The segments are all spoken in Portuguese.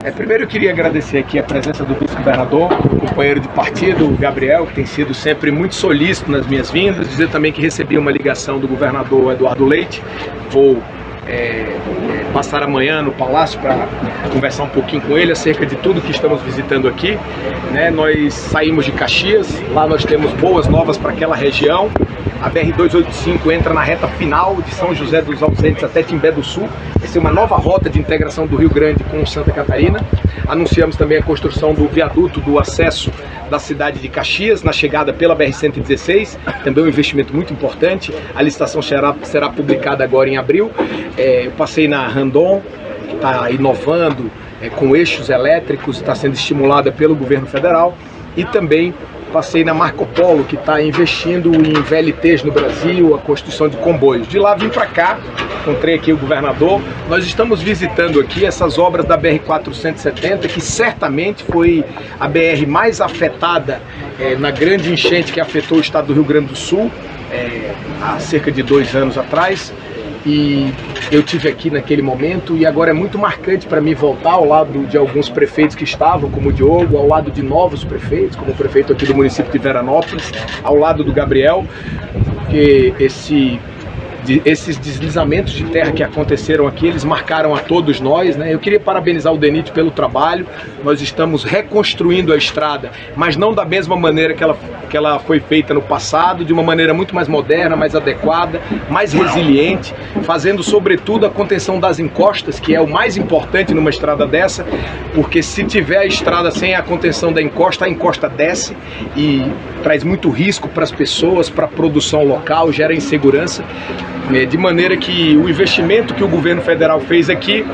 Primeiro eu queria agradecer aqui a presença do vice-governador, companheiro de partido, Gabriel, que tem sido sempre muito solícito nas minhas vindas. Dizer também que recebi uma ligação do governador Eduardo Leite. Vou passar amanhã no Palácio para conversar um pouquinho com ele acerca de tudo que estamos visitando aqui. Nós saímos de Caxias, lá nós temos boas novas para aquela região. A BR-285 entra na reta final de São José dos Ausentes até Timbé do Sul. Vai ser uma nova rota de integração do Rio Grande com Santa Catarina. Anunciamos também a construção do viaduto do acesso da cidade de Caxias, na chegada pela BR-116, também um investimento muito importante. A licitação será publicada agora em abril. Eu passei na Randon, que está inovando com eixos elétricos, está sendo estimulada pelo governo federal, e também passei na Marco Polo, que está investindo em VLTs no Brasil, a construção de comboios. De lá vim para cá, encontrei aqui o governador. Nós estamos visitando aqui essas obras da BR-470, que certamente foi a BR mais afetada na grande enchente que afetou o estado do Rio Grande do Sul, há cerca de 2 anos atrás. E eu tive aqui naquele momento, e agora é muito marcante para mim voltar ao lado de alguns prefeitos que estavam, como o Diogo, ao lado de novos prefeitos, como o prefeito aqui do município de Veranópolis, ao lado do Gabriel, porque esses deslizamentos de terra que aconteceram aqui, eles marcaram a todos nós, Eu queria parabenizar o DENIT pelo trabalho. Nós estamos reconstruindo a estrada, mas não da mesma maneira que ela foi feita no passado, de uma maneira muito mais moderna, mais adequada, mais resiliente, fazendo sobretudo a contenção das encostas, que é o mais importante numa estrada dessa, porque se tiver a estrada sem a contenção da encosta, a encosta desce e traz muito risco para as pessoas, para a produção local, gera insegurança. De maneira que o investimento que o governo federal fez aqui,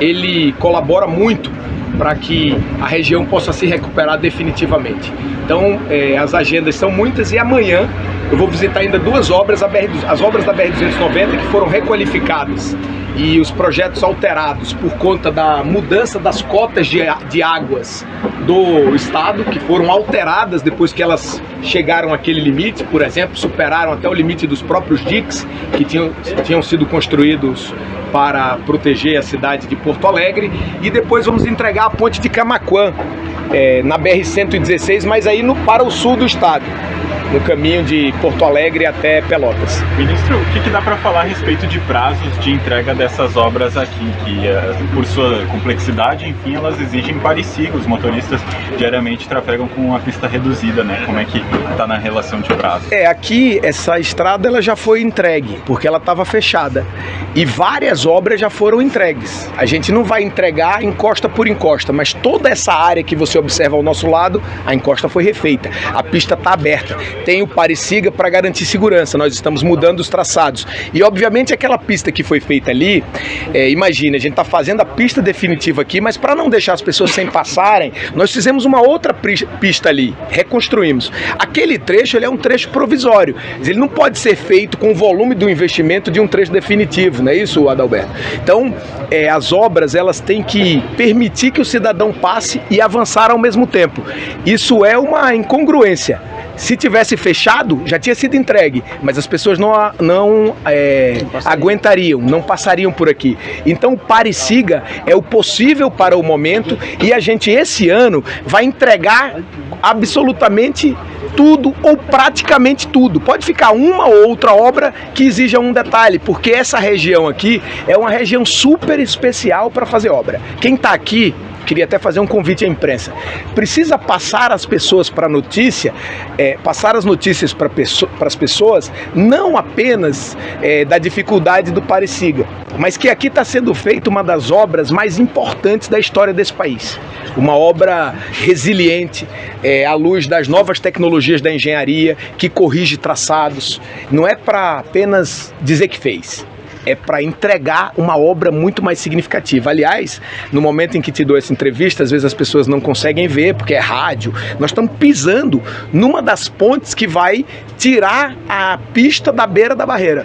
ele colabora muito para que a região possa se recuperar definitivamente. Então, as agendas são muitas, e amanhã eu vou visitar ainda 2 obras, as obras da BR-290, que foram requalificadas e os projetos alterados por conta da mudança das cotas de águas do estado, que foram alteradas depois que elas chegaram àquele limite. Por exemplo, superaram até o limite dos próprios diques que tinham sido construídos para proteger a cidade de Porto Alegre. E depois vamos entregar a ponte de Camaquã, na BR-116, mas aí para o sul do estado, no caminho de Porto Alegre até Pelotas. Ministro, o que dá para falar a respeito de prazos de entrega dessas obras aqui, que por sua complexidade, enfim, elas exigem parecido. Os motoristas diariamente trafegam com uma pista reduzida, Como é que está na relação de prazo? Aqui essa estrada ela já foi entregue, porque ela estava fechada, e várias obras já foram entregues. A gente não vai entregar encosta por encosta, mas toda essa área que você observa ao nosso lado, a encosta foi refeita, a pista está aberta. Tem o pare-siga para garantir segurança, nós estamos mudando os traçados. E obviamente aquela pista que foi feita ali, imagina, a gente está fazendo a pista definitiva aqui, mas para não deixar as pessoas sem passarem, nós fizemos uma outra pista ali, reconstruímos. Aquele trecho, ele é um trecho provisório, ele não pode ser feito com o volume do investimento de um trecho definitivo, não é isso, Adalberto? Então, as obras, elas têm que permitir que o cidadão passe e avançar ao mesmo tempo. Isso é uma incongruência. Se tivesse fechado, já tinha sido entregue, mas as pessoas não aguentariam, não passariam por aqui. Então o pare-siga é o possível para o momento, e a gente esse ano vai entregar absolutamente tudo, ou praticamente tudo. Pode ficar uma ou outra obra que exija um detalhe, porque essa região aqui é uma região super especial para fazer obra. Quem está aqui, queria até fazer um convite à imprensa, precisa passar as pessoas para a notícia, passar as notícias para as pessoas, não apenas da dificuldade do pare-siga, mas que aqui está sendo feita uma das obras mais importantes da história desse país. Uma obra resiliente, à luz das novas tecnologias da engenharia, que corrige traçados. Não é para apenas dizer que fez, é para entregar uma obra muito mais significativa. Aliás, no momento em que te dou essa entrevista, às vezes as pessoas não conseguem ver, porque é rádio. Nós estamos pisando numa das pontes que vai tirar a pista da beira da barreira.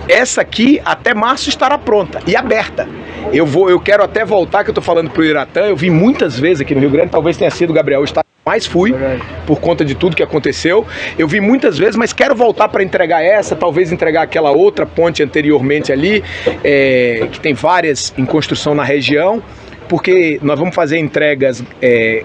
Essa aqui, até março, estará pronta e aberta. Eu quero até voltar, que eu estou falando para o Iratã, eu vim muitas vezes aqui no Rio Grande, talvez tenha sido o Gabriel, está mais fui, por conta de tudo que aconteceu. Eu vi muitas vezes, mas quero voltar para entregar essa, talvez entregar aquela outra ponte anteriormente ali, que tem várias em construção na região, porque nós vamos fazer entregas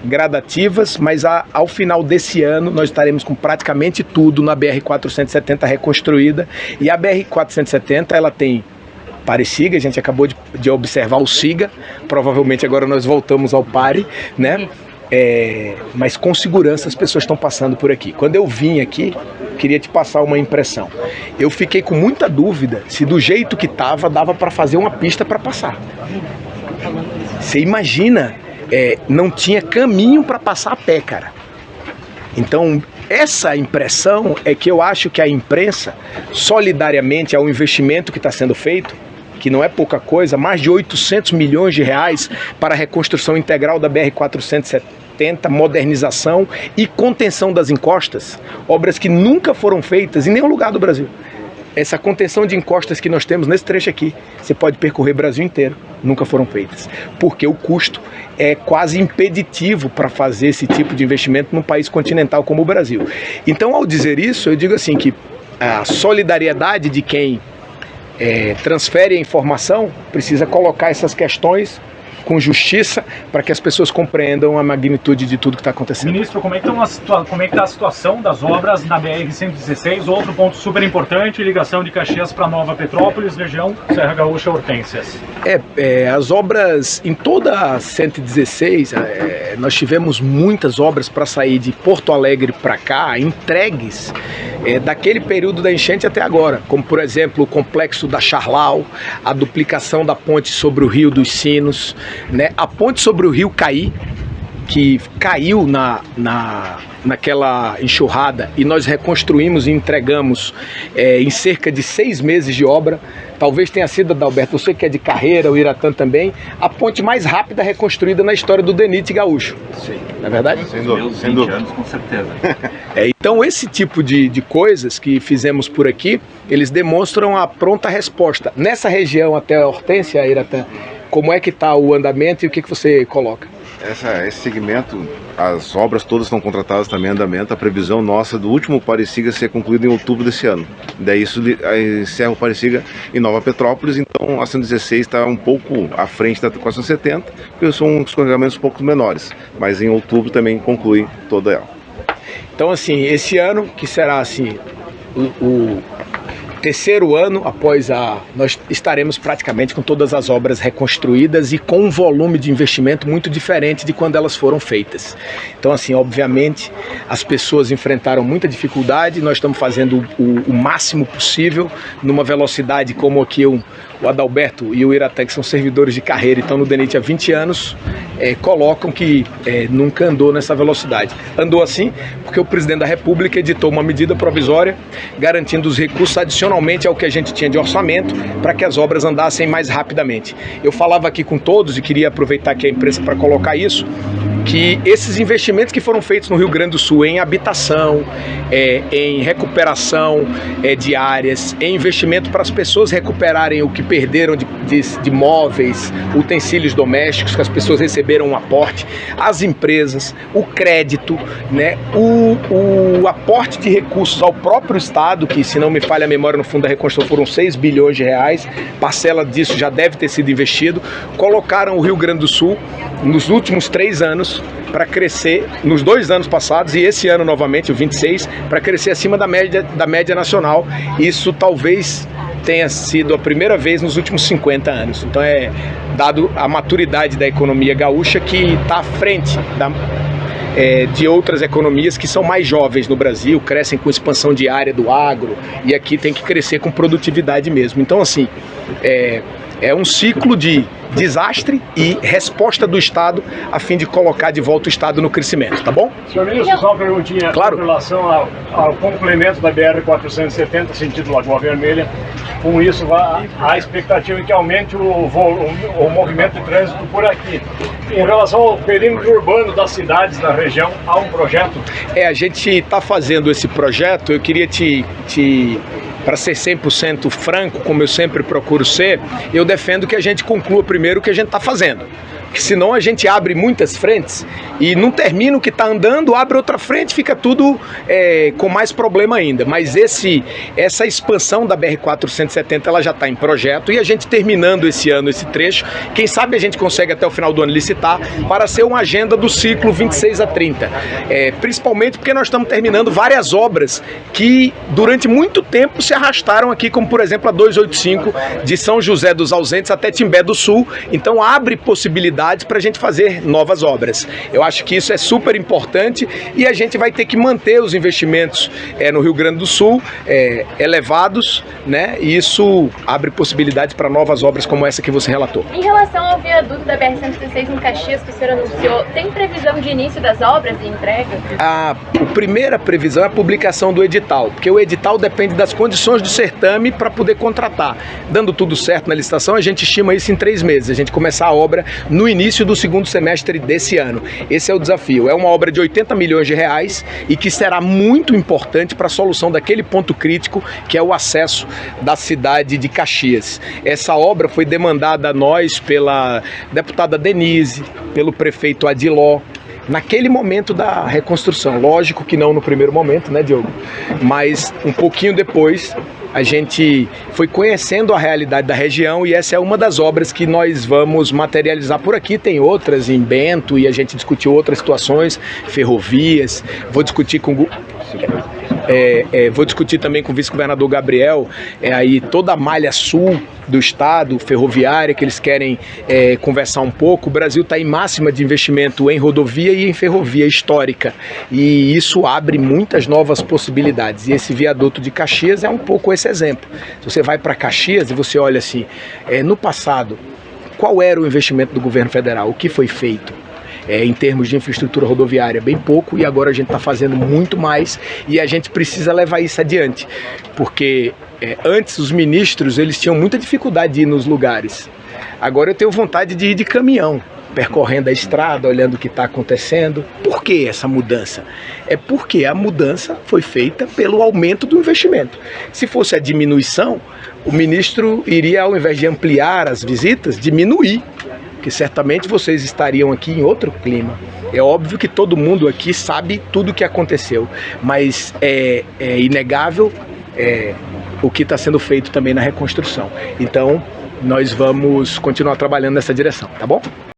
gradativas, mas ao final desse ano nós estaremos com praticamente tudo na BR-470 reconstruída. E a BR-470, ela tem Pare-Siga, a gente acabou de observar o Siga, provavelmente agora nós voltamos ao Pare, né? Mas com segurança as pessoas estão passando por aqui. Quando eu vim aqui, queria te passar uma impressão. Eu fiquei com muita dúvida se do jeito que estava, dava para fazer uma pista para passar. Você imagina, não tinha caminho para passar a pé, cara. Então, essa impressão é que eu acho que a imprensa, solidariamente ao investimento que está sendo feito, que não é pouca coisa, mais de 800 milhões de reais para a reconstrução integral da BR-470, modernização e contenção das encostas, obras que nunca foram feitas em nenhum lugar do Brasil. Essa contenção de encostas que nós temos nesse trecho aqui, você pode percorrer o Brasil inteiro, nunca foram feitas. Porque o custo é quase impeditivo para fazer esse tipo de investimento num país continental como o Brasil. Então, ao dizer isso, eu digo assim que a solidariedade de quem transfere a informação precisa colocar essas questões com justiça para que as pessoas compreendam a magnitude de tudo que está acontecendo. Ministro, como é que está a situação das obras na BR-116? Outro ponto super importante, ligação de Caxias para Nova Petrópolis, região Serra Gaúcha Hortênsias. As obras em toda a 116, nós tivemos muitas obras para sair de Porto Alegre para cá, entregues daquele período da enchente até agora, como por exemplo o complexo da Charlau, a duplicação da ponte sobre o Rio dos Sinos, né? A ponte sobre o Rio Caí, que caiu naquela enxurrada e nós reconstruímos e entregamos em cerca de 6 meses de obra. Talvez tenha sido, Adalberto, você que é de carreira, o Iratã também, a ponte mais rápida reconstruída na história do DENIT gaúcho. Sim. Não é verdade? Sem dúvida. 20 anos, com certeza. Então esse tipo de coisas que fizemos por aqui, eles demonstram a pronta resposta. Nessa região até a Hortência, Iratã, como é que está o andamento e o que você coloca? Esse segmento, as obras todas estão contratadas também em andamento. A previsão nossa do último Pare-Siga ser concluído em outubro desse ano. Daí isso encerra o Pare-Siga em Nova Petrópolis, então a 116 está um pouco à frente da 470, porque são escorregamentos um pouco menores, mas em outubro também conclui toda ela. Então assim, esse ano que será assim o terceiro ano após nós estaremos praticamente com todas as obras reconstruídas e com um volume de investimento muito diferente de quando elas foram feitas. Então assim, obviamente, as pessoas enfrentaram muita dificuldade, nós estamos fazendo o máximo possível, numa velocidade como aqui o Adalberto e o Iratã, que são servidores de carreira e estão no DENIT há 20 anos, colocam que nunca andou nessa velocidade. Andou assim porque o presidente da República editou uma medida provisória garantindo os recursos adicionalmente ao que a gente tinha de orçamento para que as obras andassem mais rapidamente. Eu falava aqui com todos e queria aproveitar aqui a imprensa para colocar isso, que esses investimentos que foram feitos no Rio Grande do Sul em habitação, em recuperação de áreas, em investimento para as pessoas recuperarem o que perderam de móveis, utensílios domésticos, que as pessoas receberam um aporte, as empresas, o crédito, né, o aporte de recursos ao próprio Estado, que se não me falha a memória, no Fundo da Reconstrução foram 6 bilhões de reais, parcela disso já deve ter sido investido, colocaram o Rio Grande do Sul nos últimos 3 anos para crescer, nos 2 anos passados e esse ano novamente, o 26, para crescer acima da média nacional. Isso talvez tenha sido a primeira vez nos últimos 50 anos. Então dado a maturidade da economia gaúcha, que está à frente de outras economias que são mais jovens no Brasil, crescem com expansão de área do agro, e aqui tem que crescer com produtividade mesmo. Então assim, é um ciclo de desastre e resposta do Estado a fim de colocar de volta o Estado no crescimento, tá bom? Senhor ministro, só uma perguntinha. Claro. Em relação ao complemento da BR-470, sentido Lagoa Vermelha. Com isso, há a expectativa de que aumente o movimento de trânsito por aqui. Em relação ao perímetro urbano das cidades da região, há um projeto? A gente está fazendo esse projeto. Eu queria para ser 100% franco, como eu sempre procuro ser, eu defendo que a gente conclua primeiro o que a gente está fazendo. porque senão a gente abre muitas frentes e não termina o que está andando, abre outra frente, fica tudo com mais problema ainda. Mas essa expansão da BR-470 ela já está em projeto e a gente terminando esse ano esse trecho, quem sabe a gente consegue até o final do ano licitar para ser uma agenda do ciclo 26 a 30. Principalmente porque nós estamos terminando várias obras que durante muito tempo se arrastaram aqui, como por exemplo a 285 de São José dos Ausentes até Timbé do Sul. Então abre possibilidades para a gente fazer novas obras. Eu acho que isso é super importante e a gente vai ter que manter os investimentos no Rio Grande do Sul elevados, né? E isso abre possibilidades para novas obras como essa que você relatou. Em relação ao viaduto da BR-116 em Caxias que o senhor anunciou, tem previsão de início das obras e entrega? A primeira previsão é a publicação do edital, porque o edital depende das condições do certame para poder contratar. Dando tudo certo na licitação, a gente estima isso em 3 meses, a gente começar a obra no início do segundo semestre desse ano. Esse é o desafio. É uma obra de 80 milhões de reais e que será muito importante para a solução daquele ponto crítico que é o acesso da cidade de Caxias. Essa obra foi demandada a nós pela deputada Denise, pelo prefeito Adiló, naquele momento da reconstrução. Lógico que não no primeiro momento, né, Diogo? Mas um pouquinho depois a gente foi conhecendo a realidade da região e essa é uma das obras que nós vamos materializar por aqui. Tem outras em Bento e a gente discutiu outras situações, ferrovias. Vou discutir também com o vice-governador Gabriel, aí toda a malha sul do estado, ferroviária, que eles querem conversar um pouco. O Brasil está em máxima de investimento em rodovia e em ferrovia histórica, e isso abre muitas novas possibilidades, e esse viaduto de Caxias é um pouco esse exemplo. Se você vai para Caxias e você olha assim, no passado, qual era o investimento do governo federal, o que foi feito? Em termos de infraestrutura rodoviária, bem pouco, e agora a gente está fazendo muito mais e a gente precisa levar isso adiante, porque antes os ministros eles tinham muita dificuldade de ir nos lugares. Agora eu tenho vontade de ir de caminhão, percorrendo a estrada, olhando o que está acontecendo. Por que essa mudança? É porque a mudança foi feita pelo aumento do investimento. Se fosse a diminuição, o ministro iria, ao invés de ampliar as visitas, diminuir, que certamente vocês estariam aqui em outro clima. É óbvio que todo mundo aqui sabe tudo o que aconteceu, mas é inegável o que está sendo feito também na reconstrução. Então, nós vamos continuar trabalhando nessa direção, tá bom?